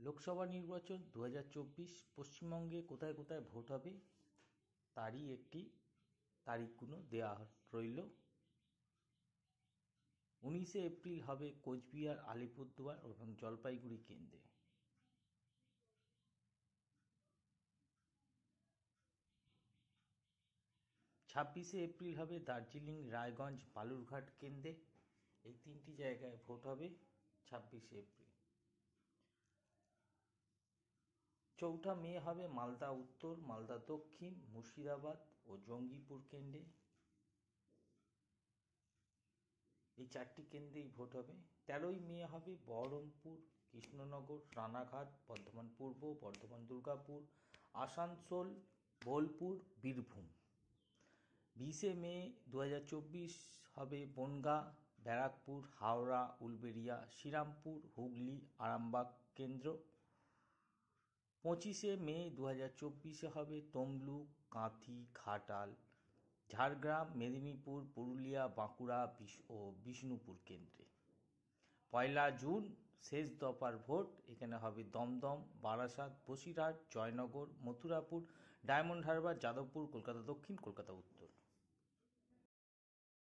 লোকসভা নির্বাচন 2024 পশ্চিমবঙ্গে কোথায় কোথায় ভোট হবে তারই একটি তারিখগুলো দেওয়া রইল। 19শে এপ্রিল হবে কোচবিহার, আলিপুরদুয়ার এবং জলপাইগুড়ি কেন্দ্রে। 26শে এপ্রিল হবে দার্জিলিং, রায়গঞ্জ, বালুরঘাট কেন্দ্রে। এই তিনটি জায়গায় ভোট হবে 26শে এপ্রিল। 4 মে হবে মালদা উত্তর, মালদা দক্ষিণ, মুর্শিদাবাদ ও জঙ্গিপুর কেন্দ্রে। এই 4টি কেন্দ্রেই ভোট হবে। 13 মে হবে বহরমপুর, কৃষ্ণনগর, রানাঘাট, বর্ধমান পূর্ব, বর্ধমান দুর্গাপুর, আসানসোল, বোলপুর, বীরভূম। 20শে মে 2024 হবে বনগাঁ, ব্যারাকপুর, হাওড়া, উলবেড়িয়া, শ্রীরামপুর, হুগলি, আরামবাগ কেন্দ্র। 25শে মে 2024 হবে তমলুক, কাঁথি, ঘাটাল, ঝাড়গ্রাম, মেদিনীপুর, পুরুলিয়া, বাঁকুড়া ও বিষ্ণুপুর কেন্দ্রে। 1 জুন শেষ দফার ভোট। এখানে হবে দমদম, বারাসাত, বসিরহাট, জয়নগর, মথুরাপুর, ডায়মন্ড হারবার, যাদবপুর, কলকাতা দক্ষিণ, কলকাতা উত্তর।